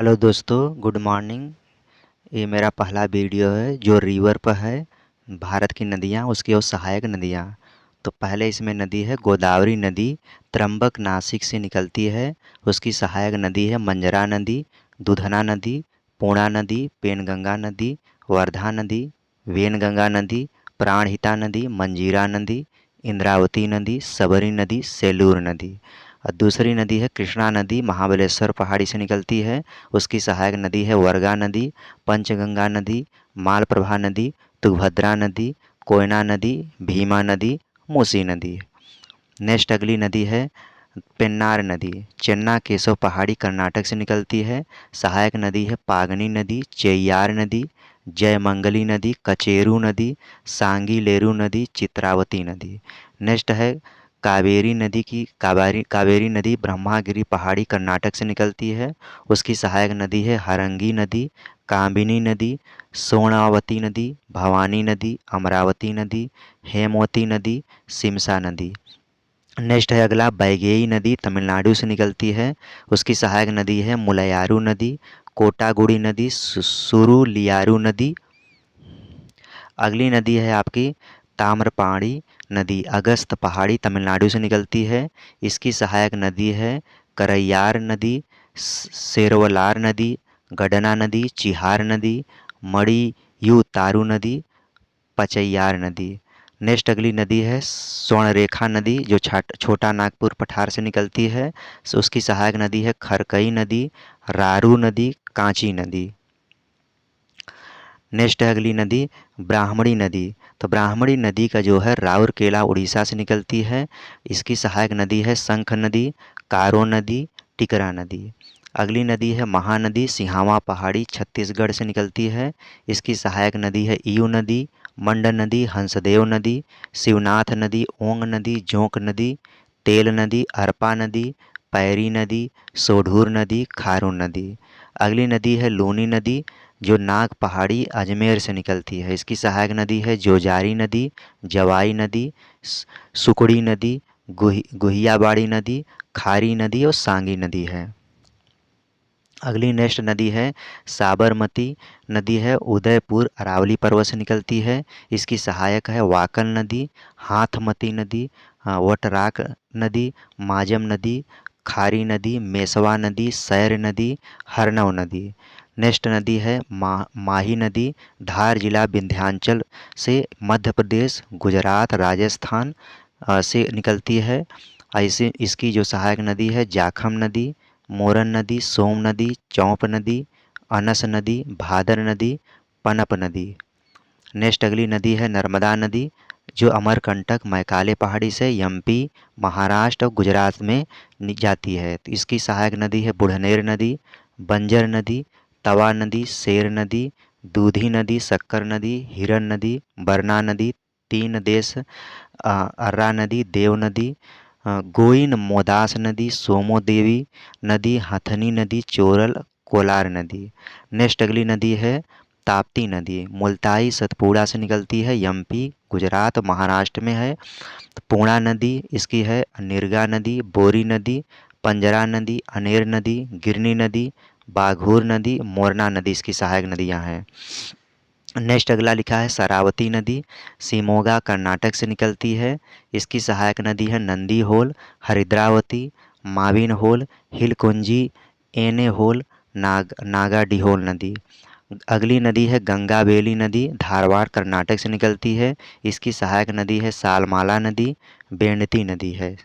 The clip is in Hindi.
हेलो दोस्तों, गुड मॉर्निंग। ये मेरा पहला वीडियो है जो रिवर पर है। भारत की नदियाँ, उसकी और सहायक नदियाँ। तो पहले इसमें नदी है गोदावरी नदी, त्रंबक नासिक से निकलती है। उसकी सहायक नदी है मंजरा नदी, दूधना नदी, पूर्णा नदी, पेनगंगा नदी, वर्धा नदी, वेनगंगा नदी, प्राणहिता नदी, मंजीरा नदी, इंद्रावती नदी, सबरी नदी, सेलूर नदी। और दूसरी नदी है कृष्णा नदी, महाबलेश्वर पहाड़ी से निकलती है। उसकी सहायक नदी है वर्गा नदी, पंचगंगा नदी, मालप्रभा नदी, तुंगभद्रा नदी, कोयना नदी, भीमा नदी, मूसी नदी। नेक्स्ट अगली नदी है पेन्नार नदी, चेन्ना केशव पहाड़ी कर्नाटक से निकलती है। सहायक नदी है पागनी नदी, चेय्यार नदी, जयमंगली नदी, कचेरू नदी, सांगीलेरू नदी, चित्रावती नदी। नेक्स्ट है कावेरी नदी की कावेरी नदी ब्रह्मागिरी पहाड़ी कर्नाटक से निकलती है। उसकी सहायक नदी है हरंगी नदी, कामिनी नदी, सोनावती नदी, भवानी नदी, अमरावती नदी, हेमवती नदी, सिमसा नदी। नेक्स्ट है अगला बैगेई नदी, तमिलनाडु से निकलती है। उसकी सहायक नदी है मुलयारू नदी, कोटागुड़ी नदी, सुरुलियारू नदी। अगली नदी है आपकी ताम्रपाणी नदी, अगस्त पहाड़ी तमिलनाडु से निकलती है। इसकी सहायक नदी है करैयार नदी, सेरवलार नदी, गडना नदी, चिहार नदी, मड़ीयू नदी, पचैयार नदी। नेक्स्ट अगली नदी है स्वर्णरेखा नदी, जो छोटा नागपुर पठार से निकलती है। उसकी सहायक नदी है खरकई नदी, रारू नदी, कांची नदी। नेक्स्ट है अगली नदी ब्राह्मणी नदी। तो ब्राह्मणी नदी का जो है राउरकेला उड़ीसा से निकलती है। इसकी सहायक नदी है शंख नदी, कारो नदी, टिकरा नदी। अगली नदी है महानदी, सिहावा पहाड़ी छत्तीसगढ़ से निकलती है। इसकी सहायक नदी है ईयू नदी, मंड नदी, हंसदेव नदी, शिवनाथ नदी, ओंग नदी, जोंक नदी, तेल नदी, अरपा नदी, पैरी नदी, सोढूर नदी, खारून नदी। अगली नदी है लूनी नदी, जो नाग पहाड़ी अजमेर से निकलती है। इसकी सहायक नदी है जोजारी नदी, जवाई नदी, सुकड़ी नदी, गुहियाबाड़ी नदी, खारी नदी और सांगी नदी है। अगली नेक्स्ट नदी है साबरमती नदी है, उदयपुर अरावली पर्वत से निकलती है। इसकी सहायक है वाकन नदी, हाथमती नदी, वटराक नदी, माजम नदी, खारी नदी, मेसवा नदी, सैर नदी, हरनव नदी। नेक्स्ट नदी है माही नदी, धार जिला विंध्याचल से मध्य प्रदेश, गुजरात, राजस्थान से निकलती है। ऐसे इसकी जो सहायक नदी है जाखम नदी, मोरन नदी, सोम नदी, चौंप नदी, अनस नदी, भादर नदी, पनप नदी। नेक्स्ट अगली नदी है नर्मदा नदी, जो अमरकंटक मैकाले पहाड़ी से एमपी, महाराष्ट्र और गुजरात में जाती है। तो इसकी सहायक नदी है बुढ़नेर नदी, बंजर नदी, तवा नदी, शेर नदी, दूधी नदी, शक्कर नदी, हिरन नदी, बरना नदी, तीन देश, अर्रा नदी, देव नदी, गोइन मोदास नदी, सोमो देवी नदी, हथनी नदी, चोरल, कोलार नदी। नेक्स्ट अगली नदी है ताप्ती नदी, मुल्ताई सतपुड़ा से निकलती है, एमपी, गुजरात, महाराष्ट्र में है। पूर्णा नदी इसकी है, निर्गा नदी, बोरी नदी, पंजरा नदी, अनेर नदी, गिरनी नदी, बाघूर नदी, मोरना नदी इसकी सहायक नदियाँ हैं। नेक्स्ट अगला लिखा है शरावती नदी, शिमोगा कर्नाटक से निकलती है। इसकी सहायक नदी है नंदी होल, हरिद्रावती, माविन होल, हिलकुंजी, एने होल, नागा डिहोल नदी। अगली नदी है गंगाबेली नदी, धारवाड़ कर्नाटक से निकलती है। इसकी सहायक नदी है सालमाला नदी, बेंडती नदी है।